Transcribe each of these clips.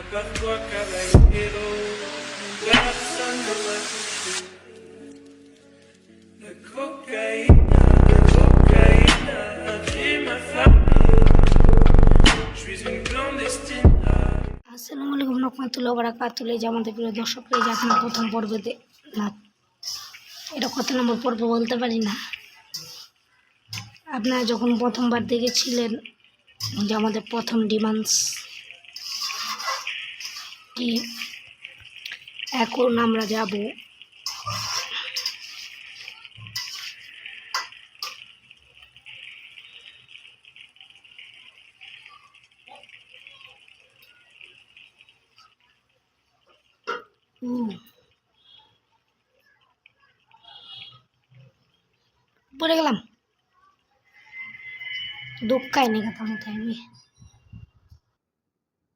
part toi, caballero, personne ne m'a touché. La cocaïne, tu m'as frappé. Je suis une clandestine. আসসালামু আলাইকুম রহমতুল্লাহি ওয়া বারাকাতুহু। এই যে আমাদের প্রিয় দর্শক, এই যে এখন প্রথম পর্বতে না, এটা কত নম্বর পর্ব বলতে পারি না। আপনারা যখন প্রথমবার দেখেছিলেন যে আমাদের প্রথম ডিমান্ডস কি, এখন আমরা যাব পড়ে গেলাম দুঃখায় নেই কথা মতো আমি।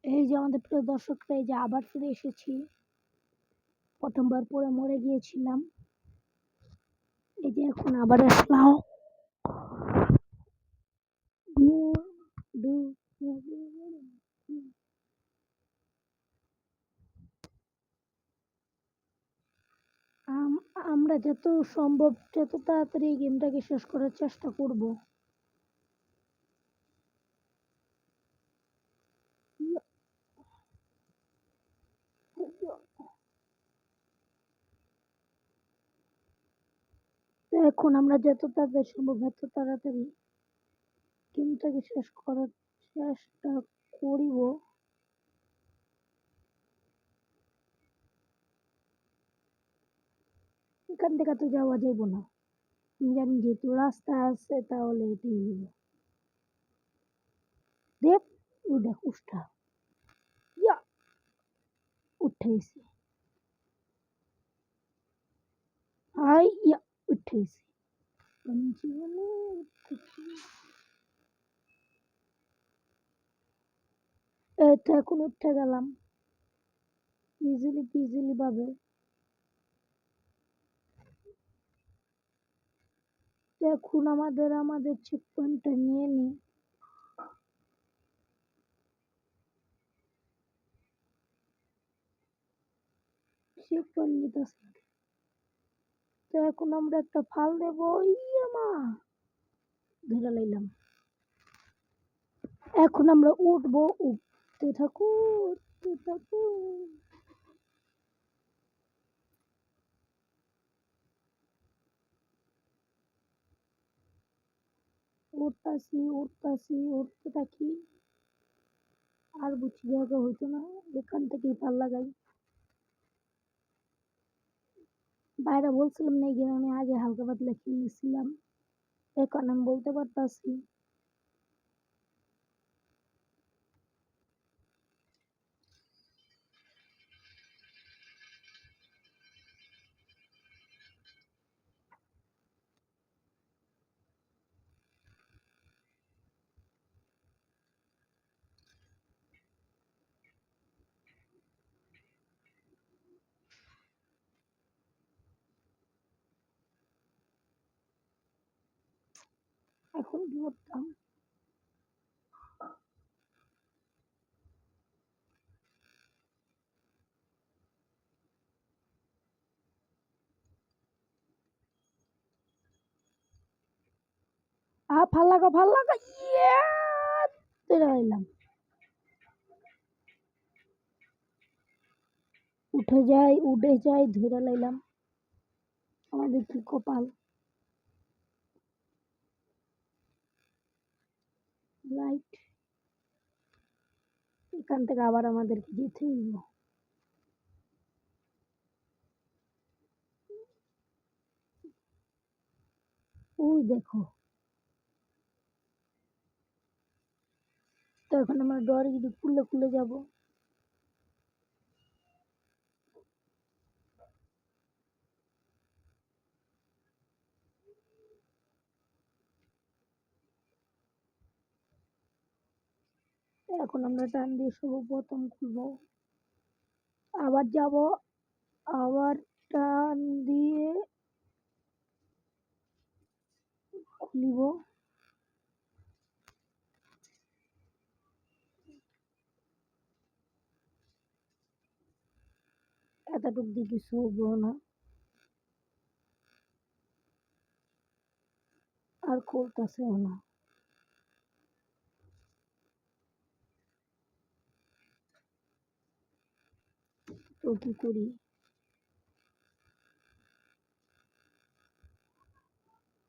এই যে আমাদের প্রিয় দর্শকরা, এই যে আবার ফিরে এসেছি। প্রথমবার পরে মরে গিয়েছিলাম, এই যে এখন আবার আসলাম। আমরা যত সম্ভব যত তাড়াতাড়ি এই গেমটাকে শেষ করার চেষ্টা করব। তো এখন আমরা যত তাড়াতাড়ি সম্ভব এত তাড়াতাড়ি গেমটাকে শেষ করার চেষ্টা করিব। এখান থেকে তো যাওয়া যাইব না, আমি জানি যেহেতু রাস্তা আছে তাহলে এটাই হইব। দেখ, ওই দেখ উষ্টা, ইয়া উঠেছি, হাই ইয়া উঠেছি, জীবনে উঠেছি। এই তো এখন উঠে গেলাম ইজিলি ভাবে। তো এখন আমাদের চেক পয়েন্টটা নিয়ে নিই। চেক পয়েন্ট নিতেছে। তো এখন আমরা একটা ফাল দেব, ইয়া মা ধরে লাইলাম। এখন আমরা উঠবো, উঠতে থাকো উঠতে থাকো। উঠতে থাকি। আর বুঝি জায়গা হইতো না, এখান থেকেই পাল লাগাই। বাইরে বলছিলাম না, এই গেম আমি আগে হালকা পাতলা খেলেছিলাম, এখন আমি বলতে পারতাছি। এখন কি করতাম? ভাল লাগা ইয়ে ধরে লাইলাম। উঠে যাই ধরে লাইলাম। আমাদের কি কপাল। লাইট, এখান থেকে আবার আমাদেরকে যেতে হইব। ওই দেখো, তো এখন আমরা ডরে যদি খুলে যাব। এখন আমরা টান দিয়ে সর্বপ্রথম খুলবো, আবার যাব, আবার টান দিয়ে খুলিব। মাথাটুক দিয়ে কিছু হবো না। আর খুলতাছেও না। তো কি করি?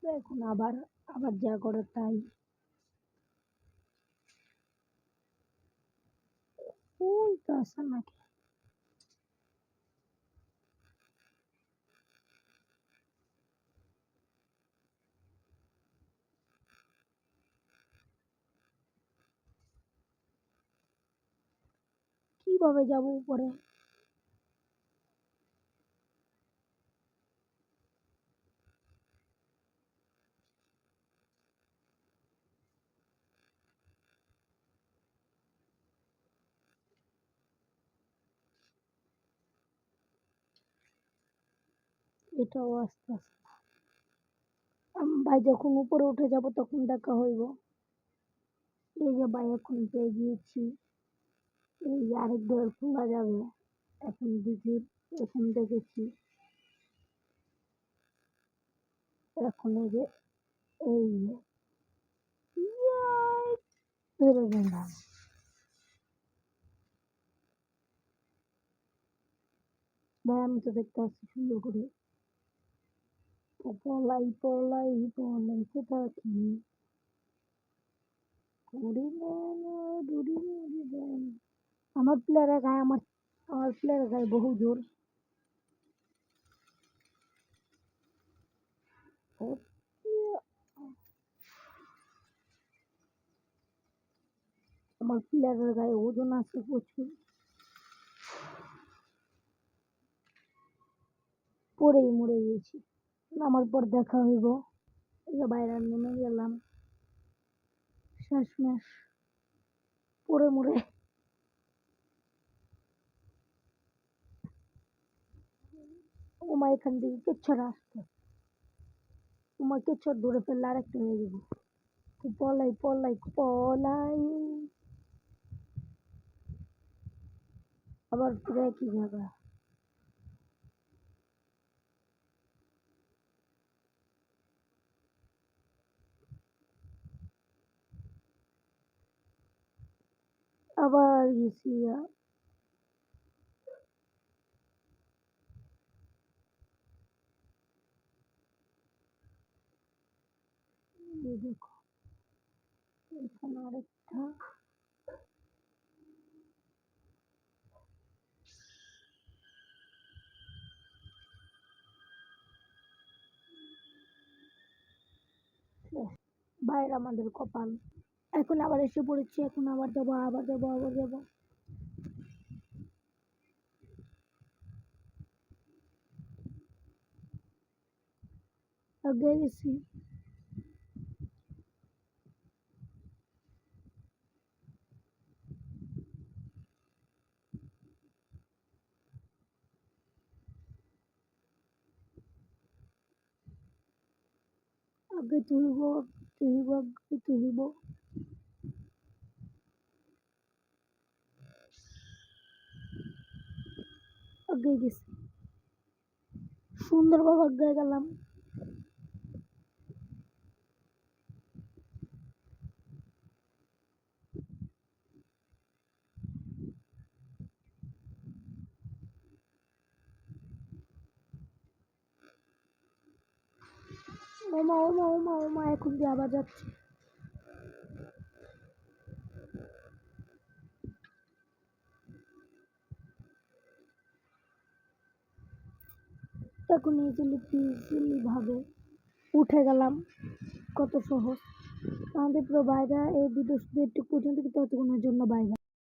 এখন আবার আবার যা করে তাই। খুলতাছে নাকি? কিভাবে যাবো উপরে? এটাও আস্তে আস্তে। ভাই যখন উপরে উঠে যাব তখন দেখা হইব। এই যে ভাই এখন পেয়ে গিয়েছি। এই যে আরেক দুয়ার খোলা যাবে। এখন দিকে এখন দেখেছি। এখন এই যে এই যে ইয়াই! বেড়ে গেলাম। ভাই আমি তো দেখতে পাচ্ছি সুন্দর করে। তো পলাই পলাই পলাই কোথা কি করিলেন ডুরিলেন। আমার প্লেয়ারের গায়ে আমার প্লেয়ারের গায়ে বহু জোর। ও, আমার প্লেয়ারের গায়ে ওজন আছে প্রচুর। পরেই মরে গেছি। নামার পর দেখা হইব। এই যে বাইরে নেমে গেলাম। শেষমেশ পরে মরে ওমা এখান থেকে কেচ্ছার আসতে। ওমা কেচ্ছার ধরে ফেললে আরেকটা হয়ে যাবে। তো পলাই পলাই পলাই আবার ফিরে একই জায়গা। আবার গেছি এই দেখো এখানে আরেকটা। বাইরে আমাদের কপাল। এখন আবার এসে পড়েছি। এখন আবার যাবো আবার যাবো আবার যাবো। আগে গেছি। আগে তুলব তুলব আগে তুলব। আগে গেছি সুন্দরভাবে আগে গেলাম। ওমা ওমা ওমা ওমা এখন দিয়ে আবার যাচ্ছে। এখন ইজিলি ভাবে উঠে গেলাম। কত সহজ। আমাদের প্রিয় ভাইরা এই ভিডিও শুধু একটু পর্যন্ত, কিন্তু ততক্ষণের জন্য বাই বাই।